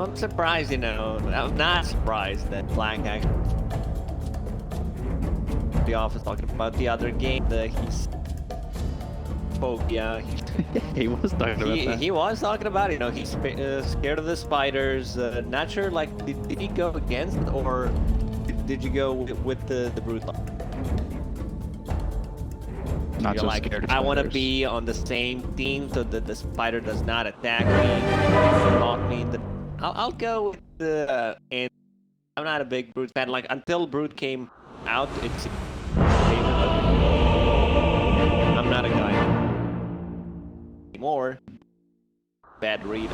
I'm surprised, you know. I'm not surprised that Black actually. The office talking about the other game that he's. Oh yeah, he was talking about that. He was talking about it. You know, he's scared of the spiders. Not sure, like, did he go against or did you go with the brute? Not You're so like, scared of I want to spiders. be on the same team so that the spider does not attack me, not me. I'll go with the. And I'm not a big brute fan. Like until brute came out, it's. I'm not a guy anymore. Bad read.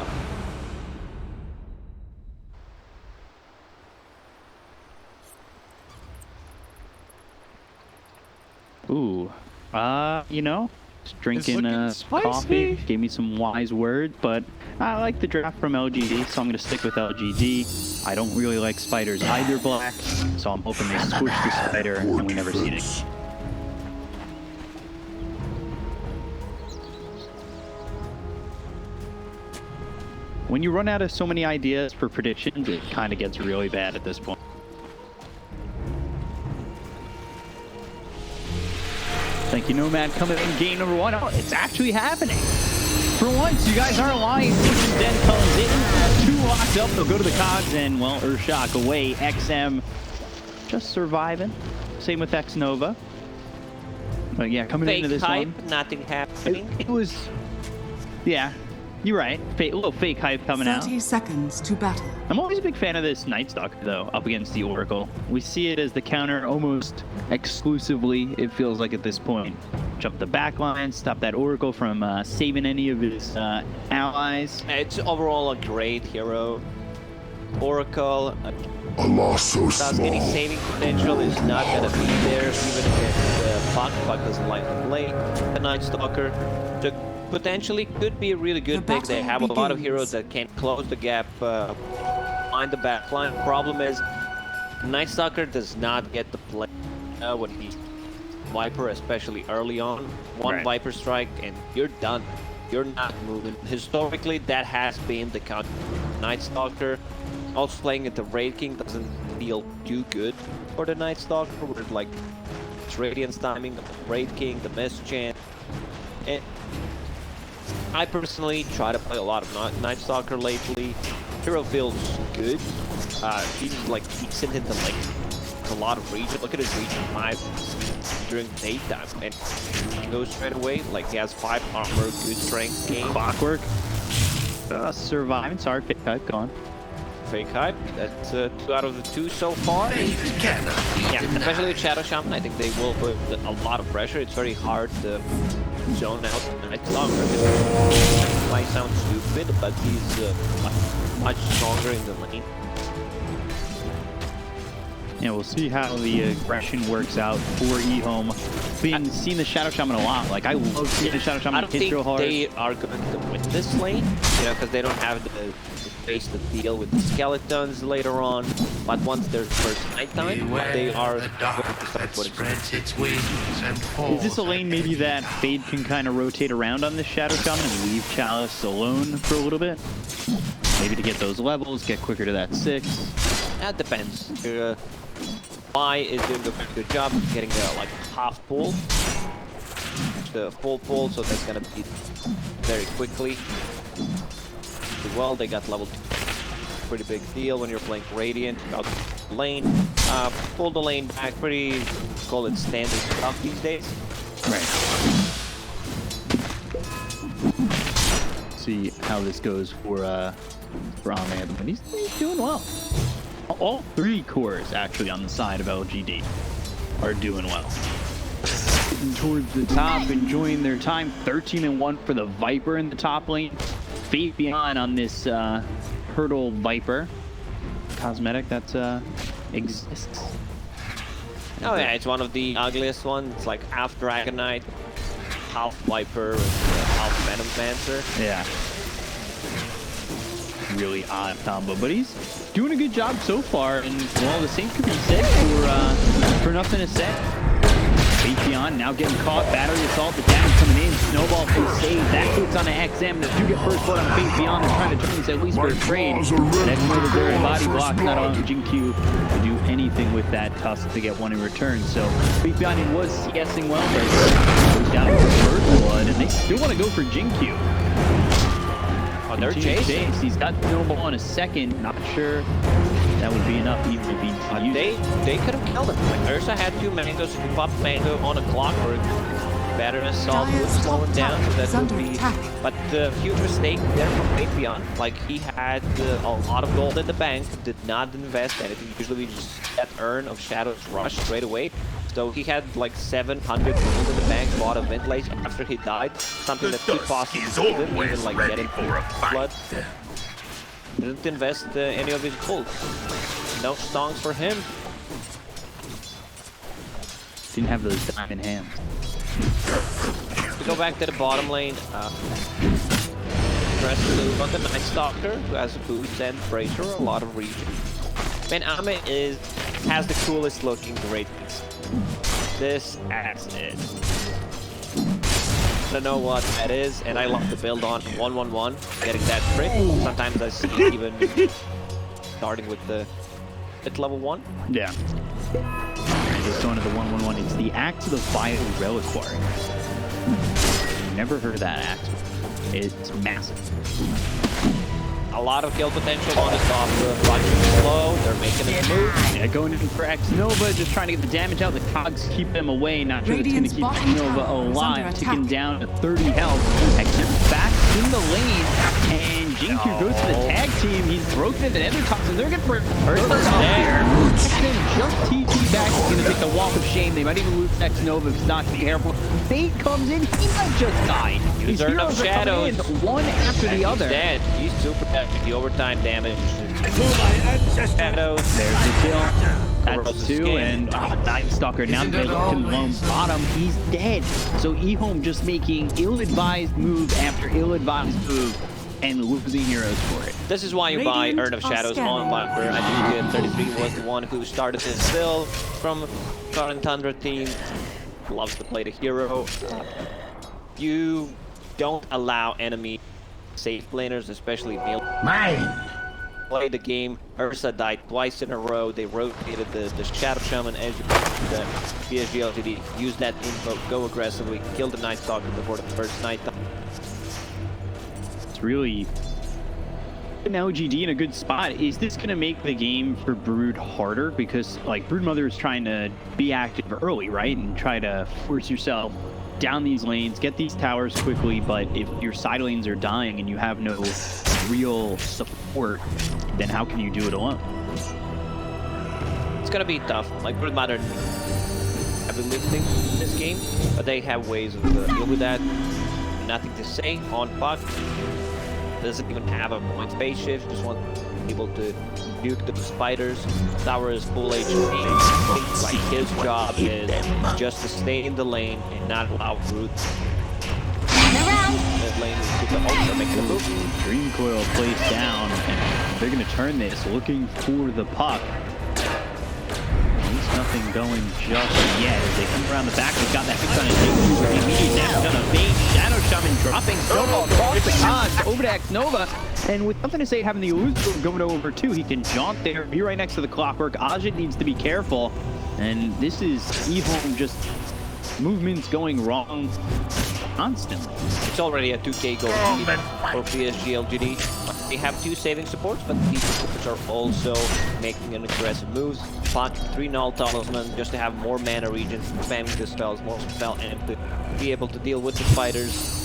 Ooh, you know, just drinking spicy. coffee, gave me some wise words, but I like the draft from LGD, so I'm gonna stick with LGD. I don't really like spiders either, Black, so I'm hoping they squish the spider and we never see it again. When you run out of so many ideas for predictions, it kind of gets really bad at this point. Thank you, Nomad, coming in game number 1. Oh, it's actually happening. For once, you guys aren't lying. Den comes in, 2 locked up. They'll go to the cogs, and, well, Urshak away. XM just surviving. Same with X Nova. But yeah, coming into this hype, one. nothing happening. It was, yeah. You're right. A little fake hype coming 30 out. 30 seconds to battle. I'm always a big fan of this Night Stalker, though, up against the Oracle. We see it as the counter almost exclusively, it feels like at this point. Jump the back line, stop that Oracle from saving any of his allies. It's overall a great hero. Oracle, A loss so does any small. saving potential is not gonna be there, even against Puck. Puck doesn't like to play the Night Stalker. So potentially could be a really good pick. They have a lot of heroes that can close the gap behind the back line. Problem is, Night Stalker does not get the play when he's Viper, especially early on. One Right. Viper strike and you're done. You're not moving. Historically, that has been the counter. Night Stalker. Also playing at the Raid King doesn't feel too good for the Night Stalker. With like its Radiance timing, the Raid King, the Mist Chant. And I personally try to play a lot of Night Stalker lately. Hero feels good. He's like decent in the lane. It's a lot of region. Look at his region 5 during daytime, and he goes straight away. Like he has 5 armor, good strength game. Clockwork. Surviving. Sorry, pick hype. Go on. Fake hype. That's 2 out of the 2 so far. Yeah, especially with Shadow Shaman, I think they will put a lot of pressure. It's very hard to zone out Night Stalker. Might sound stupid, but he's much stronger in the lane. Yeah, we'll see how the aggression works out for Ehome. Seen the Shadow Shaman a lot. Like, I love seeing the Shadow I Shaman don't hit think real hard. they are going to win this lane, you know, because they don't have the space to deal with the skeletons later on. But once there's first nighttime, they are going to start putting its wings and Is this a lane maybe that Fade can kind of rotate around on this Shadow Shaman and leave Chalice alone for a little bit? Maybe to get those levels, get quicker to that 6. That depends. Mai is doing a very good job of getting like half pull, the full pull, so that's gonna be very quickly. As well, they got level 2. Pretty big deal when you're playing Radiant. Out the lane, pull the lane back. Pretty, call it standard stuff these days. Right. See how this goes for Ehome, but he's doing well. All 3 cores actually on the side of LGD are doing well. Getting towards the top, enjoying their time. 13-1 for the Viper in the top lane. Fate behind on this Hurdle Viper cosmetic that exists. Oh yeah, it's one of the ugliest ones. It's like half Dragonite, half Viper, and half Venom Dancer. Yeah. Really odd combo, but he's doing a good job so far, and well, the same could be said for Nothing to Say. Raytheon now getting caught. Battery assault. The damage coming in. Snowball for save. That hits on an XM. The two get first blood on Raytheon. They're trying to turn this at least for a trade. Next move, very body block. Not on Jinq to do anything with that tusk to get one in return. So Raytheon was CSing well, but goes down to first blood, and they still want to go for Jinq. Oh, they're chasing. He's got Snowball on a second. Not sure that would be enough even if he they could have killed him. Like Ursa had 2 mangoes, he popped mango on a clockwork. Battery assault would slow him down, so that would be. But the huge mistake there from Raytheon. Like he had a lot of gold in the bank, did not invest anything. Usually we just get Urn of Shadows Rush straight away. So he had like 700 gold in the bank, bought a ventilation after he died. Something that could possibly save him, even like getting blood. Didn't invest any of his gold. No songs for him. Didn't have those diamond hands. We go back to the bottom lane. Press blue on the Night Stalker, who has a boost and Bracer, a lot of region. Man, Ehome has the coolest looking ratings. This as it. I don't know what that is, and I love the build on 1-1-1, getting that crit. Sometimes I see it even starting with the at level 1. Yeah. Just going to the 1-1-1. It's the Axe of the Vital Reliquary. Never heard of that axe. It's massive. A lot of kill potential on this off. Watching slow, they're making it move. Yeah, going in for X Nova, just trying to get the damage out. The cogs keep them away. Not sure that's going to keep Nova alive. Ticking down to 30 health. X back in the lane, and Jinq goes to the tag team. He's broken it, and Ender Toxin. They're going for first there. Just TP back. He's going to take the walk of shame. They might even lose X Nova if he's not careful. Fate comes in. He might just die. These heroes are coming in one after the other. He's dead. He's super dead. The overtime damage. Shadows. There's the kill. That's 2, and Night Stalker now they're looking low bottom. He's dead. So Ehome just making ill-advised move after ill-advised move and losing heroes for it. This is why you buy Urn of Shadows on Viper. I think 33 was the one who started this build from Current Tundra team. Loves to play the hero. You don't allow enemy safe laners, especially melee. Play the game. Ursa died twice in a row. They rotated the Shadow Shaman as you the Psg.Lgd. Use that info, go aggressively, kill the Night Stalker before the first night. It's really now LGD in a good spot. Is this going to make the game for Brood harder? Because like Broodmother is trying to be active early, right? And try to force yourself down these lanes, get these towers quickly, but if your side lanes are dying and you have no real support, then how can you do it alone? It's gonna be tough. Like Broodmother have been lifting in this game, but they have ways of deal with that. Nothing to say on Puck. Doesn't even have a point phase shift, just want people to nuke the spiders. Tower is full HP. Like his job is just to stay in the lane and not allow Brood. That lane is super ultra making a move. Dream Coil placed down, and they're gonna turn this, looking for the Puck. There's nothing going just yet. As they come around the back, they've got that fix on his with the immediate damage on a bait. Shadow Shaman dropping Snowball across the cogs over to X Nova. And with nothing to say, having the elusive going over 2, he can jaunt there, be right next to the clockwork. Ajit needs to be careful. And this is Ehome just movements going wrong constantly. It's already a 2k goal for Psg.Lgd. They have 2 saving supports, but these supports are also making an aggressive moves. Pot 3 null talisman just to have more mana regen, spamming the spells, more spell amp to be able to deal with the fighters.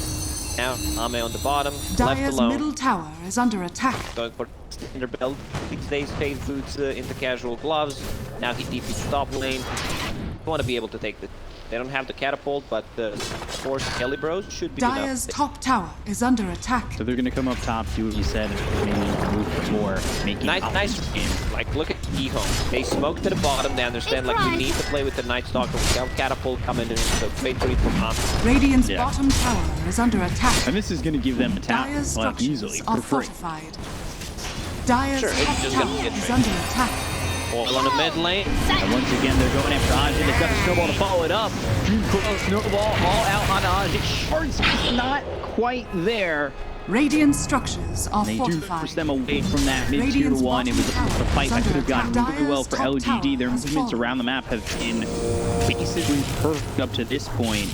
Now Ehome on the bottom, left alone. Middle tower is under attack. Going for standard build. 6 days phase boots into casual gloves. Now he TP's top lane. You want to be able to take the. They don't have the catapult, but the force Calibros should be Dire's enough. top tower is under attack. So they're going to come up top, do what you said, and maybe move more, making nice game. Like, look at Ehome. They smoke to the bottom. They understand, like, you need to play with the Night Stalker without catapult coming in. So great read from Ehome. Radiant's bottom tower is under attack. And this is going to give them attack Dire's easily, are for free. fortified. Dire's Sure, top it's just tower gonna get is under attack. All on the mid lane. And once again, they're going after Ajit. They've got the snowball to follow it up. Dream Coil snowball all out on Ajit. Shard's not quite there. Radiant structures are They do fortified. force them away from that mid-tier Radiant's 1. It was a bottom fight tower that could have is gone under really attack. well for Dyer's top LGD. Their tower has movements fallen. around the map have been basically perfect up to this point.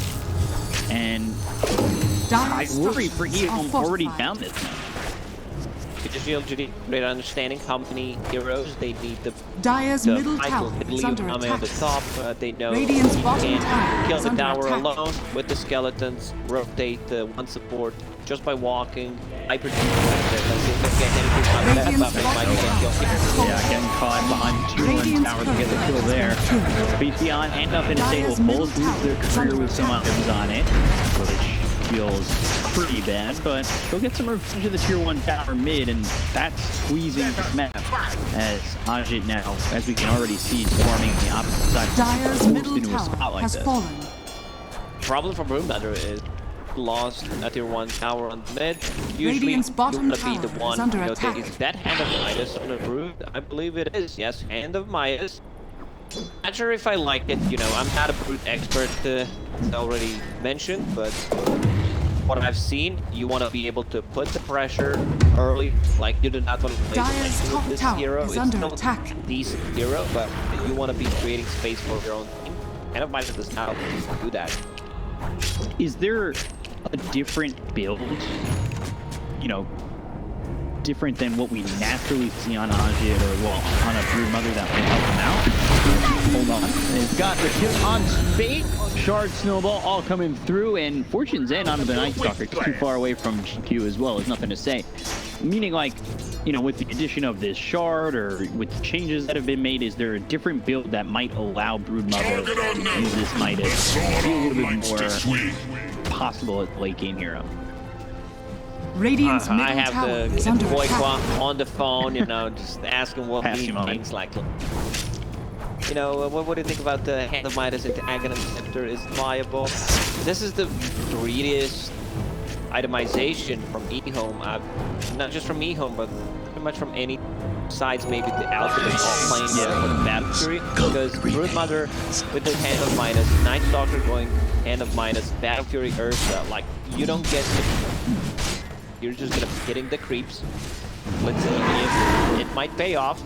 And I Dyer's worry for structures are Ehome already fortified. down this. Psg.Lgd, great understanding how many heroes they need Dyer's middle tower Michael is under on attack. the top. They know Radiant's he bottom tower can kill is the under tower attack. alone with the skeletons, rotate one support just by walking. Hyper let's see if they can get anything out of that, Radiant's but they bottom might get tower killed. has fallen. Yeah, getting caught behind 2-1 Radiant's tower to get the turret kill has there. been killed. Beyond end up in a state Dyer's of middle both lose tower their is career under with some attack. items on it, which feels pretty bad, but they'll get some revenge of the tier 1 tower mid, and that's squeezing this map as Ajit now, as we can already see, is farming the opposite side, Dyer's forced middle into a spot tower like has this. fallen. Problem for Broomlander is lost a tier 1 tower on the mid. Usually Radiant's bottom you want to be the tower is one, under you know, attack. is that Hand of Midas on the Brood? I believe it is. Yes, Hand of Midas. Not sure if I like it, you know, I'm not a Brood expert, as already mentioned, but what I've seen, you want to be able to put the pressure early, like you do not want to play Dyer's with top this tower hero. is It's under still attack. a decent hero, but you want to be creating space for your own team. Hand of Midas does not do that. Is there a different build, you know, different than what we naturally see on Ajit or, well, on a Brood Mother that will help him out? Hold on. They've got the kill on Spade. Shard Snowball all coming through, and Fortune's in onto the Night Stalker. Too far away from GQ as well. There's nothing to say. Meaning, like, you know, with the addition of this Shard or with the changes that have been made, is there a different build that might allow Brood Mother to use this Midas to be a little bit more possible at late game hero? Radiant's I middle have tower the is under boy attack. on the phone, you know, just asking what Pass he him on. thinks. Like, you know, what do you think about the Hand of Midas into Aghanim Scepter is viable? This is the greediest itemization from Ehome. Not just from Ehome, but pretty much from any sides, maybe the Alchemist all playing for the Battle Fury. Because Brood Mother with the Hand of Midas, Night Stalker going Hand of Midas, Battle Fury Ursa, like, you don't get the... You're just gonna be hitting the creeps. Let's see if it might pay off.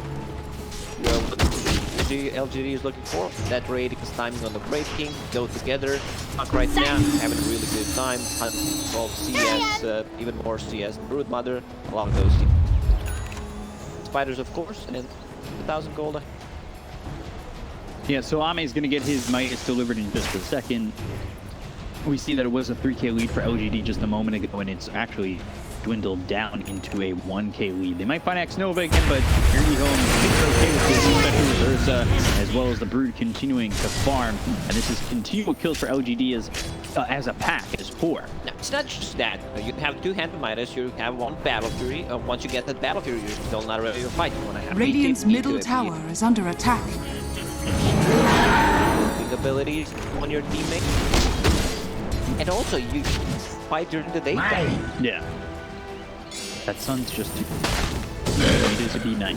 Well, what Psg.Lgd is looking for. That rating is timing on the Great King. Go together. Fuck right now. Having a really good time. 112 CS, even more CS. Brood Mother. A lot of those. Spiders, of course, and 1,000 gold. Yeah, so Ame's going to get his Midas delivered in just a second. We see that it was a 3k lead for LGD just a moment ago, and it's actually dwindled down into a 1k lead. They might find X Nova again, but here Ehome is okay with this, especially with Ursa, as well as the Brood continuing to farm. And this is continual kills for LGD as a pack, as 4. No, it's not just that. You have 2 Hand of Midas, you have 1 Battle Fury. Once you get that Battle Fury, you're still not ready to fight. You want to have Radiant's ATP middle to tower is under attack. big abilities on your teammate. And also, you fight during the daytime. Yeah. That sun's just too... It is a B9.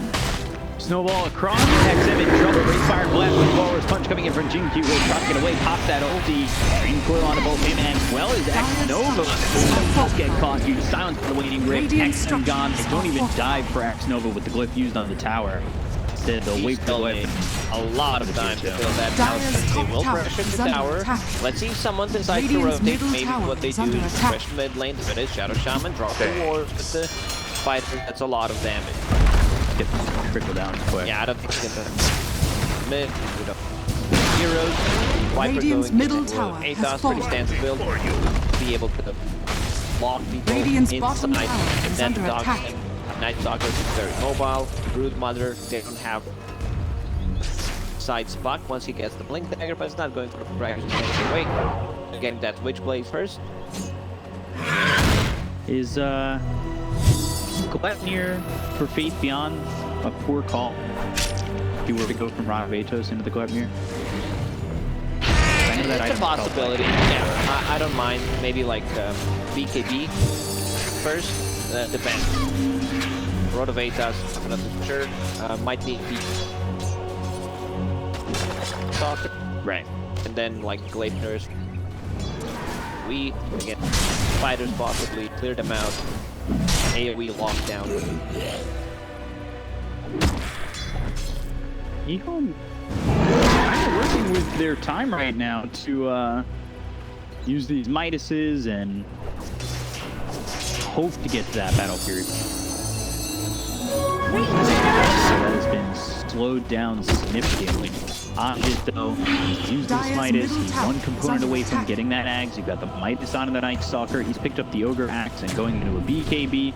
Snowball across, X7 in trouble, Fire Blast with Forward's Punch coming in from Jinq, will try to get away, pops that ulti, Dream Coil onto both him as well as X Nova. Just get caught, huge silence on the waiting grip, X7 gone, they don't even dive for X Nova with the glyph used on the tower. Instead, they'll wait for the glyph. A lot of time to build that Dyer's house. They top will tower pressure is the under tower. attack. Let's see if someone's inside to Radiant's rotate. middle Maybe tower what they is do under is attack. pressure mid lane. If it is Shadow Shaman, drop the wars with the spider. That's a lot of damage. Get trickle down quick. Yeah, I don't think it's gonna mid. You know, heroes. Viper Radiant's going middle in, tower has Athos pretty fallen. stands build. Be able to block people Radiant's inside. bottom tower And is then under dogs attack. and Night Stalker is very mobile. Brood Mother, they don't have side spot once he gets the blink dagger, but it's not going for the progression away. Getting that Witchblade first. Is Gleipnir for Faith Beyond a poor call? If you were to go from Ranavetos into the Gleipnir? I know that It's a item felt possibility. like- Yeah, I don't mind. Maybe like BKB first. Depends. Road of Atos, I'm not too sure. Might need B. Stalker. Right. And then like Gleipnir's. We again fighters possibly clear them out. AoE lockdown. Ehome kind of working with their time right now to use these Midases and hope to get to that battle period. That has been slowed down significantly. Ajit, though, he's used this Midas. He's one component away from getting that Axe. You've got the Midas onto the Night Stalker. He's picked up the Ogre Axe and going into a BKB.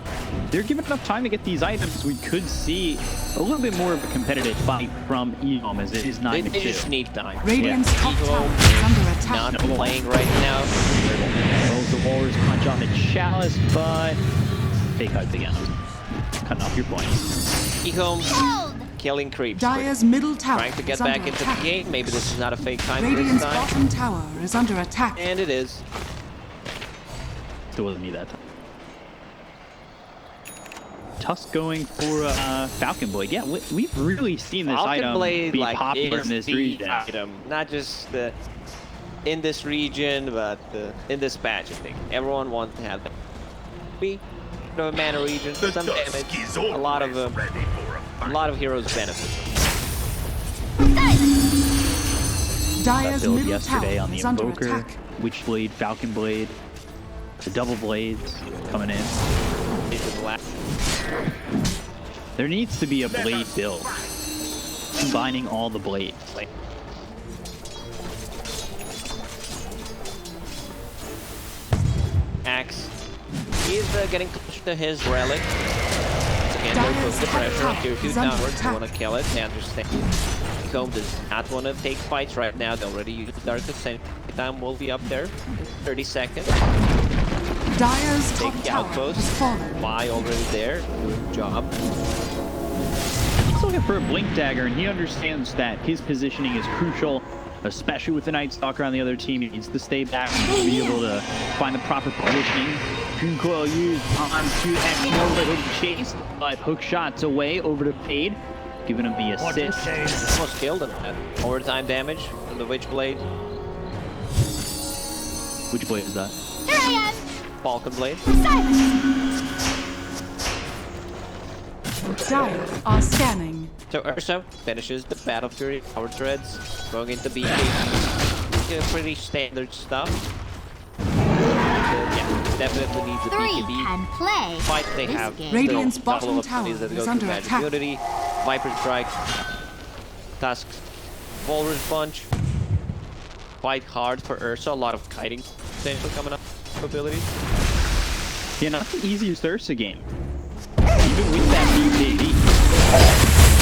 They're given enough time to get these items. We could see a little bit more of a competitive fight from Ehome as it is 9-2. They just need time. Radiant's top tower is under attack. Not playing right now. Rolls the Walrus Punch on the Chalice, but fake out again. Cutting off your points. Ehome killing creeps. Dire's middle tower Trying to get is under back into attack. the game. Maybe this is not a fake time this Radiant's time. bottom tower is under attack. And it is. Still wasn't me that time. Tusk going for Falcon Blade. Yeah, we've really seen this Falcon item Blade, be like, popular is in this the region. item. Not just in this region, but in this patch, I think. Everyone wants to have them. We a mana region, some damage, a lot of heroes benefit. Dire's Build middle yesterday tower on the is under Invoker, attack. Witch Blade, Falcon Blade, the double blades coming in. There needs to be a blade build, combining all the blades. Axe. He's getting closer to his relic. Again, they'll put the pressure on tier 2 downwards. They want to kill it. They understand. Ehome does not want to take fights right now. They already used Darkest Sentry. Time will be up there in 30 seconds. Dire's top Take the tower outpost. has fallen. Why already there? Good job. He's looking for a Blink Dagger, and he understands that his positioning is crucial, especially with the Night Stalker on the other team. He needs to stay back and be able to find the proper positioning. Dream Coil used onto Nova hidden chase, but hook shots away over to Fade, giving him the assist. Almost killed him. Overtime damage from the Witch Blade. Which blade is that? Here I am! Falcon Blade. Dire are scanning. So Ursa finishes the Battle Fury Power Threads, going into BKB. Pretty standard stuff. Yeah, definitely needs a Three BKB. can play. Fight they this have game. Radiant's still bottom double tower opportunities that is go under to Magic attack. Unity, Viper Strike, Tusk, Walrus Punch. Fight hard for Ursa. A lot of kiting potential coming up. Abilities. Yeah, not the easiest Ursa game. Even with that BKB.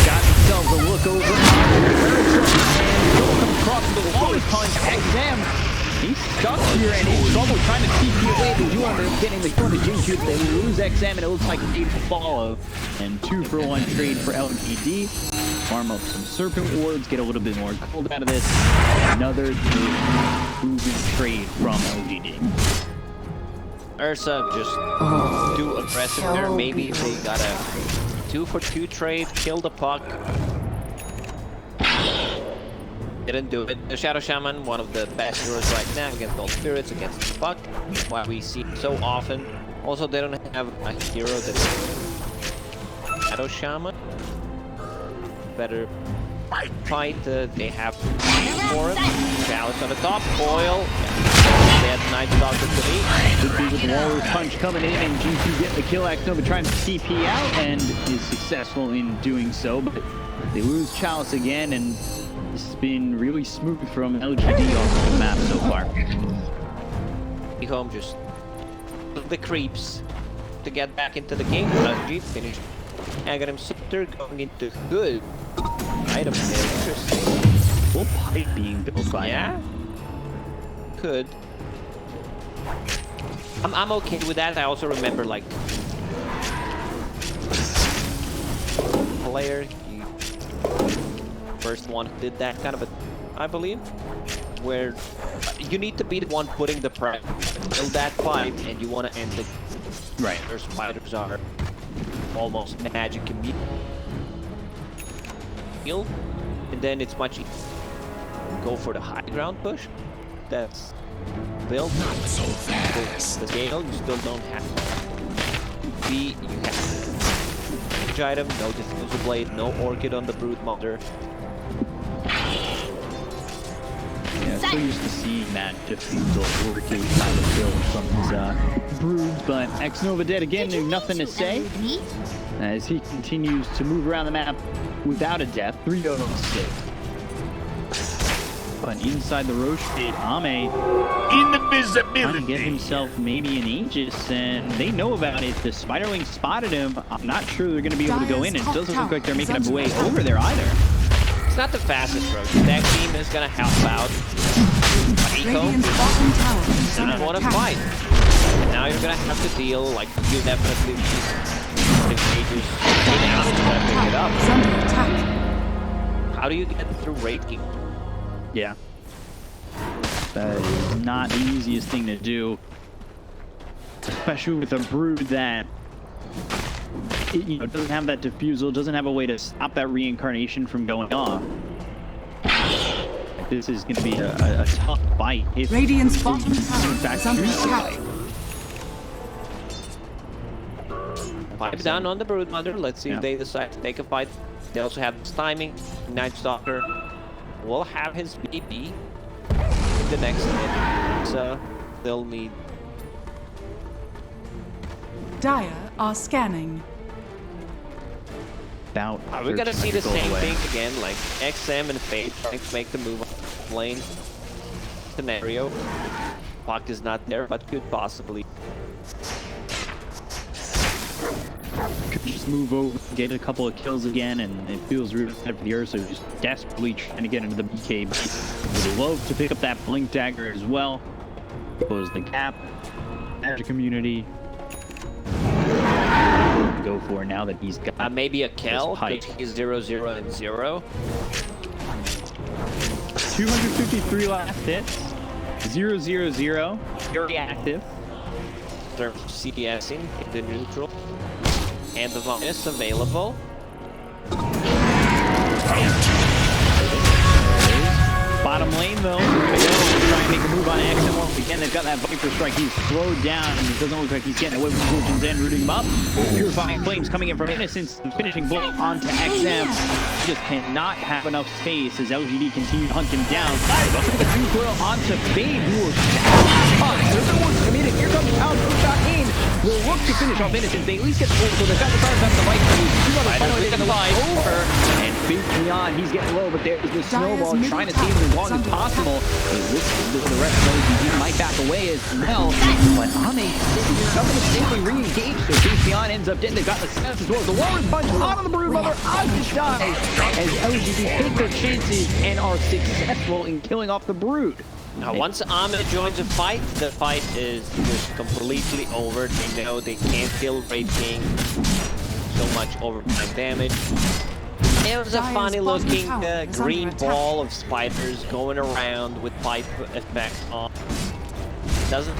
Got themselves a look over Ursa and going across the wall with Punch. Exam. He's stuck here and in trouble trying to TP away. They do end up getting the corner Jinju. They lose XM and it looks like a follow. And 2-for-1 trade for LGD. Farm up some Serpent Wards, get a little bit more gold out of this. Another proven trade from LGD. Ursa just too aggressive there. Maybe they got a 2-for-2 trade, kill the puck. Didn't do it. The Shadow Shaman, one of the best heroes right now against all spirits, against the puck. Why we see it so often. Also, they don't have a hero that's Shadow Shaman. Better fight. They have for him. Chalice on the top. Coil. They had Night Stalker to me. Could be with the Walrus Punch coming in and GQ getting the kill. Nova trying to CP out and is successful in doing so. But they lose Chalice again, and this has been really smooth from LGD off the map so far. Ehome just the creeps to get back into the game. LG finished. Aghanim Scepter going into good item there. Interesting. Full pipe being built by Yeah. Could. I'm okay with that. I also remember like player, he first one who did that kind of a, I believe, where you need to be the one putting the prep, build that fight, and you want to end it. Right. Their spiders are almost magic immediate, and then it's much easier. go for the high ground push. That's built. Not so fast. The scale, you still don't have. B, you have Huge item, no diffusal blade, no orchid on the brood mother. Yeah, so used to seeing that diffusal orchid kind of build from his broods, but Nova dead again, nothing to say. As he continues to move around the map without a death, 3-0-6. But inside the Roche pit, Ehome trying to get himself maybe an Aegis, and they know about it. The Spiderling spotted him. I'm not sure they're going to be able to go in. It doesn't look like they're making a way over there either. It's not the fastest road. That team is going to help out. Ehome doesn't want to fight. And now you're going to have to deal, like, you definitely Aegis. Now you're going to pick it up. How do you get through Raid King? Yeah. That is not the easiest thing to do. Especially with a brood that doesn't have that diffusal, doesn't have a way to stop that reincarnation from going off. This is going to be a tough fight. If Radiant's bottom tower is under attack. Pipe down on the brood mother. Let's see if they decide to take a fight. They also have this timing. Night Stalker will have his BP in the next hit, so they'll need. Dire are scanning. Are we gonna see the same thing again, like XM and Fate trying to make the move on lane scenario? Puck is not there, but could possibly. Could just move over, get a couple of kills again, and it feels really bad for the Ursa, who's desperately trying to get into the BKB. Would love to pick up that Blink Dagger as well. Close the gap. Magic community. Go for now that he's got maybe a kill. He's 0-0 and 0. 253 last hits. 0-0-0. Very active. They're CDSing in the neutral. And the bonus available. Bottom lane though, we're gonna go try and make a move on XM once again. They've got that Viper Strike. He's slowed down, and it doesn't look like he's getting away with Fortune's End, rooting him up. Purifying Flames coming in from Innocence, finishing blow onto XM. He just cannot have enough space as LGD continue to hunt him down. The recoil onto Fade, who will there's no one committed. Here comes Pound, shot in. Will look to finish off Innocence. They at least get the so they've got the fire the right to two others finally get the fly over. And Fade beyond, he's getting low, but there's the snowball trying to save him as long as possible. The rest of LGD might back away as well. But Ehome not going to safely re-engage, so Psg.Lgd ends up dead. They've got the stats as well. The Warrior Punch out of the brood mother. Just dies as LGD take their chances and are successful in killing off the brood. Now, once Ehome joins the fight is just completely over. They know they can't kill Raid King. So much overtime damage. It was a funny looking green ball of spiders going around with pipe effect on. Doesn't,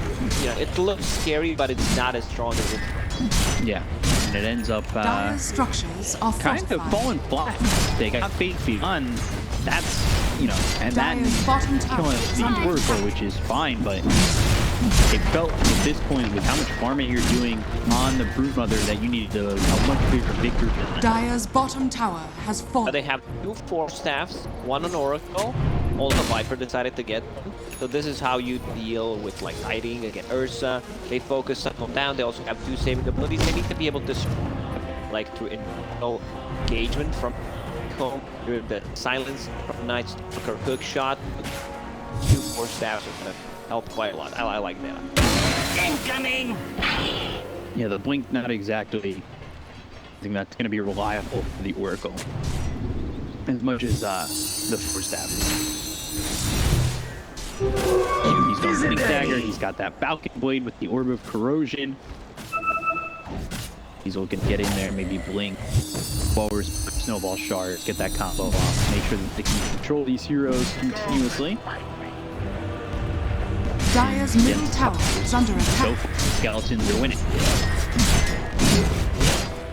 it looks scary, but it's not as strong as it. Yeah, and it ends up structures are kind of falling flat. They got Fate beyond. That's and that killing the Oracle, which is fine, but it felt at this point with how much farming you're doing on the brood mother that you needed a much bigger victory. Dire's bottom tower has fallen. They have 2 Force Staffs, 1 on Oracle. Also Viper decided to get them. So this is how you deal with like hiding against Ursa. They focus them down. They also have 2 saving abilities. They need to be able to like through internal engagement from home, the silence from Night Stalker hook shot. 2 Force Staffs are gonna help quite a lot. I like that. Incoming! Yeah, the blink not exactly. I think that's gonna be reliable for the Oracle. As much as the Force Staff. He's got Blink Dagger, he's got that Falcon Blade with the Orb of Corrosion. He's looking to get in there, maybe blink. Forward snowball shards, get that combo off. Make sure that they can control these heroes continuously. Dire's middle tower is under attack. Skeletons are winning.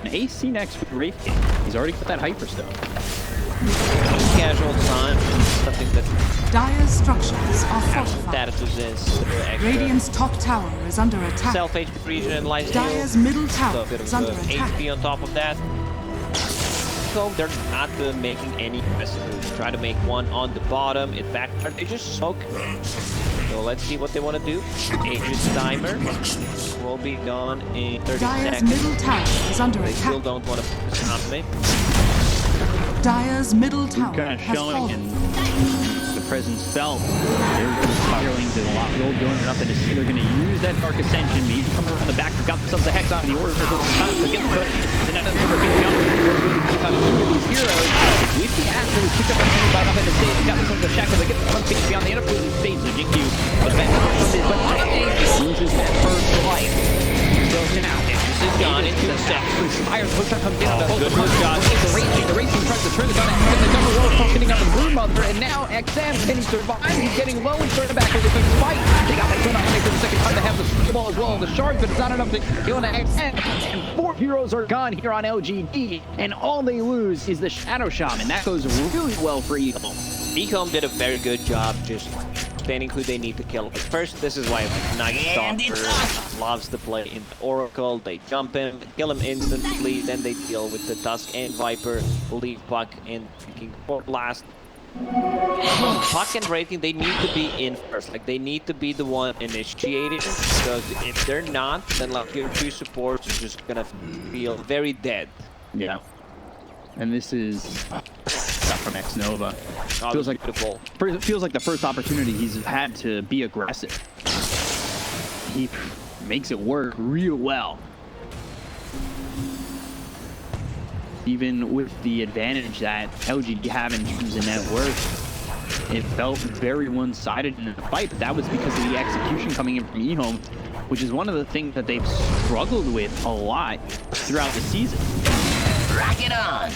An AC next with Wraith King. He's already got that Hyperstone. Casual time, something that Dire's structures are fortified. statuses is Radiant's top tower is under attack. self-HP region and life Dire's middle so tower a bit is of under attack. HP on top of that. So they're not making any aggressive moves. Try to make one on the bottom. In fact, they just smoke. So let's see what they want to do. Aegis timer will be gone in 30 Dire's seconds. middle tower is under They still attack. don't want to focus on me. Dire's middle tower Kind of has showing fallen. and the presence felt. They're spiraling to a lot of gold going up, and they're going to use that Dark Ascension. Maybe come around the back, got themselves a hex on the order. Time to get the these heroes. We see actually pick up on about up in the stage. Got themselves a shackle. They get the one piece beyond the interposing stage. So GQ, but loses that first life. So now This is gone into the second. Spire push up comes down. Good push shot. The racing tries to turn the gun and the double roll getting on the Brood Mother, and now XM, can he survive? He's getting low and starting back with a quick fight. They got the gun on for the second time to have the snowball as well. The shards, but it's not enough to kill an XM. And 4 heroes are gone here on LGD, and all they lose is the Shadow Shaman. That goes really well for Ehome. Ehome did a very good job just understanding who they need to kill. First, this is why Night Stalker loves to play in Oracle. They jump him, kill him instantly, then they deal with the Tusk and Viper, leave Puck and King for blast. Puck and Raking, they need to be in first. Like, they need to be the one initiating, because if they're not, then like your 2 supports are just gonna feel very dead. Yeah. And this is stuff from X Nova. Feels like beautiful. Feels like the first opportunity he's had to be aggressive. He makes it work real well. Even with the advantage that LGD have in terms of net worth, it felt very one-sided in the fight, but that was because of the execution coming in from Ehome, which is one of the things that they've struggled with a lot throughout the season. Rock it on!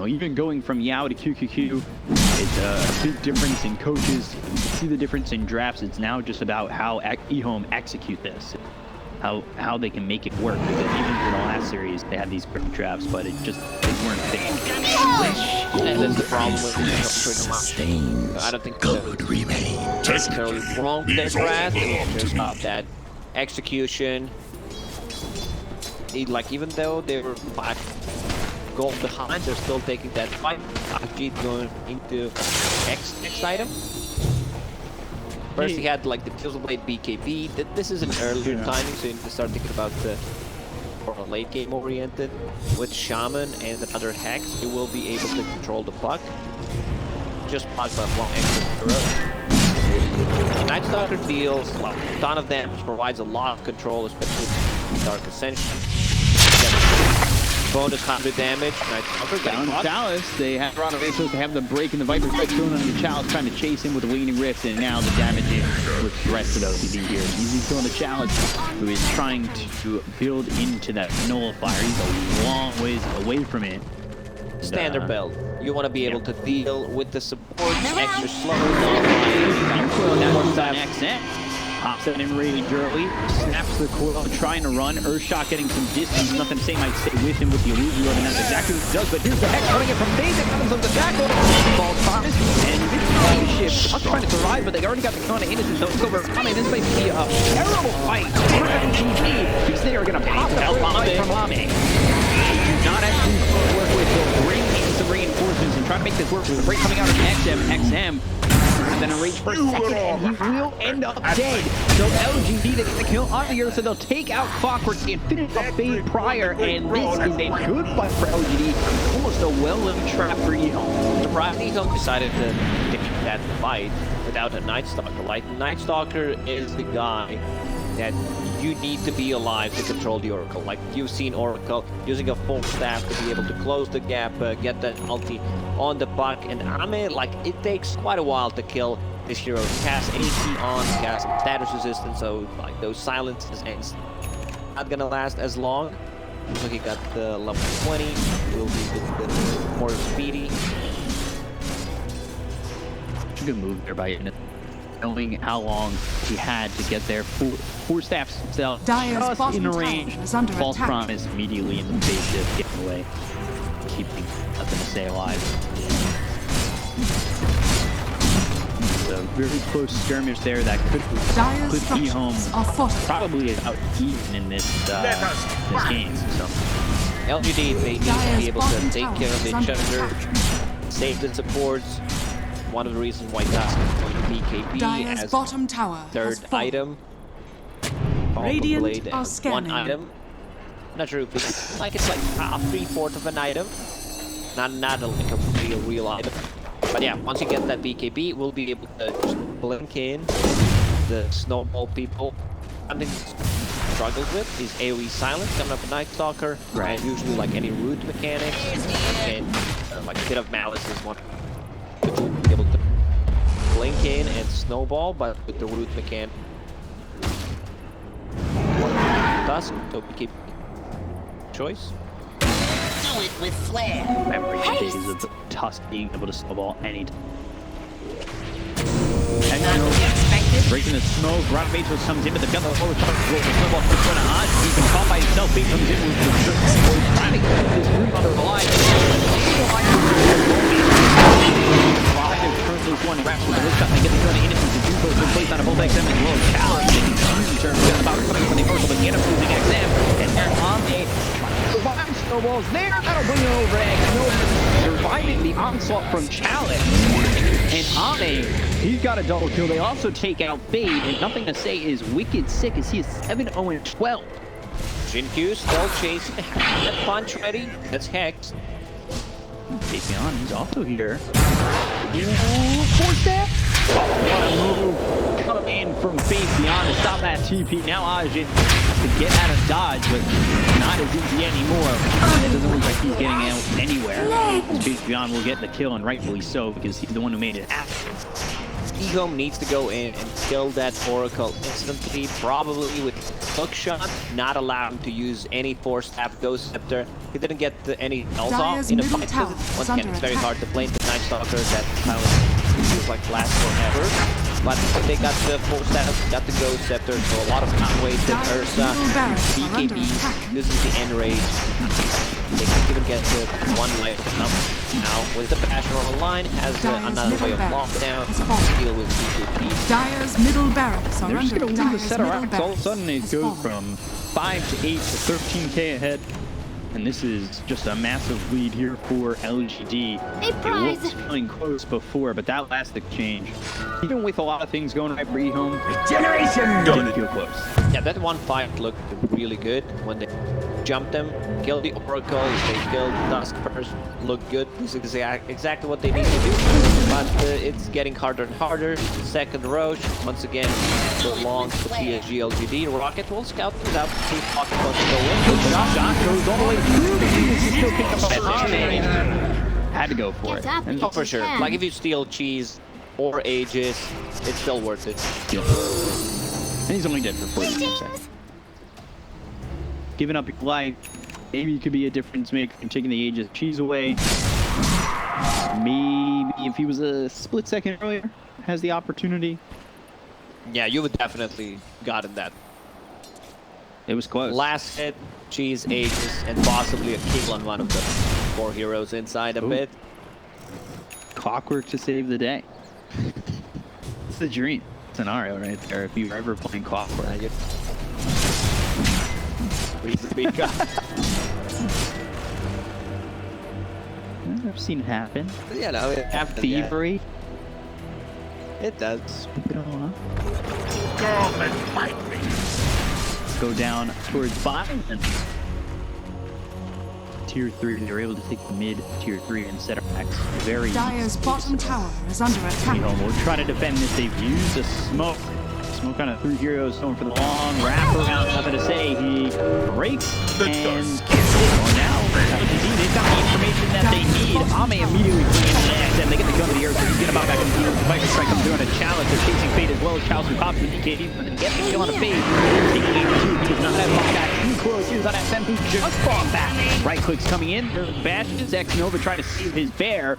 Even going from Yao to QQQ, it's a big difference in coaches. You can see the difference in drafts. It's now just about how Ehome execute this, how they can make it work. Because even in the last series, they had these great drafts, but they weren't fitting. And that's the problem with I don't think they're necessarily wrong with their draft. It's just about that execution. Like, even though they were 5 gold behind, they're still taking that fight. Psg going into next item. First he had like the Psg.Lgd BKB. This is an earlier timing, so you need to start thinking about the more late game oriented. With Shaman and another Hex, you will be able to control the Puck. Just Puck by 1 extra hero. Night Stalker deals a ton of damage, provides a lot of control, especially with Dark Ascension. Bonus 100 damage. Night Stalker Down to Chalice. They have supposed to have the break in the Viper strike thrown on the Chalice, trying to chase him with the Waning Rift, and now the damage with the rest of the OCD here. He's killing the Chalice, who is trying to build into that Nullifier. He's a long ways away from it. Standard build. You want to be able to deal with the support extra slow. That one's on XM. Pops it in really early, snaps the coil, trying to run. Earthshot getting some distance. Nothing to say might stay with him with the illusion of, and that's exactly what he does. But here's the Hex coming in from Daisy, comes up the tackle. Falls promise, and this shift. Not trying to survive, but they already got the Con of Innocence. So it's over. I mean, this might be a terrible fight for LGD, because they are going to pop the first fight from Ehome. Not actually work with, they'll bring in some reinforcements and try to make this work with the break coming out of XM. And then a rage for a second, and he will end up dead. So LGD, they get the kill on the earth, so they'll take out Clockwork and finish off Fade prior, and this is a good fight for LGD. Almost a well-lived trap for Ehome. Surprised Ehome decided to take that fight without a Night Stalker. Like, Night Stalker is the guy that you need to be alive to control the Oracle. Like, you've seen Oracle using a full staff to be able to close the gap, get that ulti on the Puck, and Ehome, like, it takes quite a while to kill this hero. Cast AC on, cast status resistance, so like those silences and not gonna last as long. So he got the level 20, will be the more speedy. Good move there by Innocent, knowing how long he had to get there. Four staffs himself, Dire's just bottom in tower range. is under False attack. promise immediately in the face of getting away. keeping nothing to stay alive. It's a very close skirmish there that could Dire's put structures Ehome are fortified. probably about even in this game. So LGD, they need to be able to take care of each other, save the supports. One of the reasons why Dusk is going to BKB Dire's as bottom tower third has fallen. item. Radiant Blade are as scanning. one item. Not sure if it's like half, 3/4 of an item. Not like a real item. But yeah, once you get that BKB, we'll be able to just blink in the snowball people. Something struggles with is AoE silence coming up a Night Stalker, and usually like any root mechanics and like a bit of malice is one to be able to blink in and snowball, but with the root mechanic. Dusk, so keep choice. Do it with flair. memory days of Tusk being able to snowball anytime. Not to be expected. Breaking the smoke, Rock Matrix comes in, but the gun forward charge will snowball to the front of Oz. He's been caught by himself. He comes in with the trying to keep this room under the line. One wraps with the wrist shot and get the gun to innocence and Juco has been placed on a both XM as well as challenge. They continue to turn about coming from the first but the end up losing XM. And Ehome survives snowballs there. That'll bring it over Ehome, surviving the onslaught from Challenge. And Ehome, he's got a double kill. They also take out Fade, and nothing to say is wicked sick as he is 7-0-12. Jinq still chasing. That punch ready. That's Hex. Fabian, he's also here. Force that! Oh, what a move. Come in from Fabian to stop that TP. Now Ajin to get out of dodge, but not as easy anymore. It doesn't look like he's getting out anywhere. Fabian will get the kill, and rightfully so, because he's the one who made it happen. Ehome needs to go in and kill that Oracle instantly, probably with hook shot, not allow him to use any Force Tap Ghost Scepter. He didn't get any else off in a fight. Once again, it's very hard to blame the Night Stalker, that silence feels like lasts forever. But they got the Force Tap, got the Ghost Scepter, so a lot of time wasted. Ursa, BKB, uses the Enrage. They can even get to one life up. Now, with the Basher on the line, has another way of lockdown to deal with BKB. Dire's middle barracks are They're just under going to lose a Dire's set of middle racks. All of a barracks sudden, it has goes fallen. from 5 to 8 to 13k ahead. And this is just a massive lead here for LGD. A prize. It was feeling close before, but that last exchange, even with a lot of things going right for Ehome, didn't feel close. Yeah, that one fight looked really good when they jumped them, killed the Oracle, they killed Dusk first, looked good. This is exactly what they need to do. But it's getting harder and harder. Second Roche, once again, belongs to Psg.Lgd. Rocket will scout things out to see if Rocket wants to go in. The shot goes all the way through. He's still picking up a had to go for it. And Oh, for sure. Like if you steal cheese or Aegis, it's still worth it. and he's only dead for 40 seconds. Giving up your life, maybe could be a difference maker in taking the Aegis cheese away. Maybe if he was a split second earlier, has the opportunity. Yeah, you would definitely gotten that. It was close. Last hit, cheese, Aegis, and possibly a kill on one of the 4 heroes inside a bit. Clockwork to save the day. It's the dream scenario right there if you were ever playing Clockwork. Please speak up. I've seen it happen. You know, it happens. Yeah. Thievery. It does. Pick it all up. Go down towards bottom. And tier 3, they were able to take the mid tier 3 and set up X very Dire's easily. bottom tower is under attack. Ehome will try to defend this. They've used the smoke. Smoke on a 3 heroes, going for the long wrap around. Nothing to say. He breaks and now they've got the information that they need. Ehome immediately bringing in the next, and they get the gun to the earth. So he's gonna bow back into the Viper Strike comes through on a challenge. They're chasing Fade as well as Chalice who pops the DKD, but then gets the kill on a Fade. Taking aim too. He does not have lockback. Too close. He was on SM who just falls back. Right clicks coming in. Bashes X Nova trying to save his bear.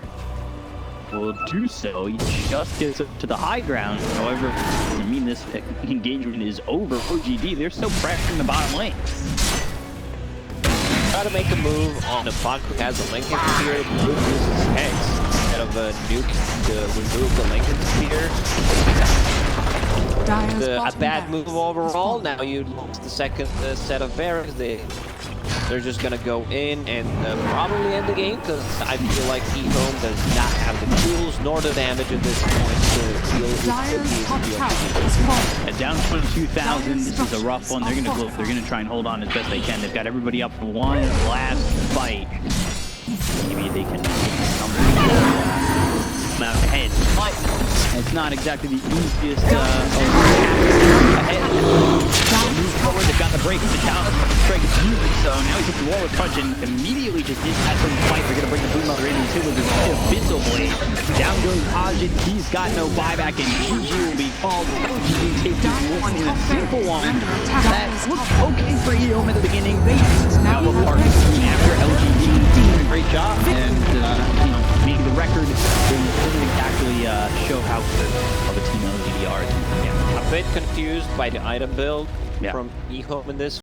Will do so. He just gets up to the high ground. However, I mean this engagement is over. OGD, they're still pressuring the bottom lane. try to make a move on the Puck who has a Lincoln Spear. Blue uses Hex instead of a nuke to remove the Lincoln Spear. Dire's A bottom bad barracks move is overall. falling. Now you lost the second set of barracks. They're just gonna go in and probably end the game because I feel like Ehome does not have the tools nor the damage at this point to deal with Dire's top the tower is falling. At down 22,000, this is a rough one. They're gonna try and hold on as best they can. They've got everybody up for one last fight. Maybe they can come ahead. It's not exactly the easiest ahead. Move forward, they've got the break of the challenge. Strike is using so. Now he puts the wall of punch and immediately just did that from the fight. They're gonna bring the Boom Mother in until with the Abyssal Blade. Down goes Ajit. He's got no buyback and GG will be called. LGD taking one in a simple one. That looked okay for Ehome at the beginning. Now a part after LGD doing a great job and you know, making the record didn't actually show how good of a team LGD are. A bit confused by the item build Yeah. from Ehome in this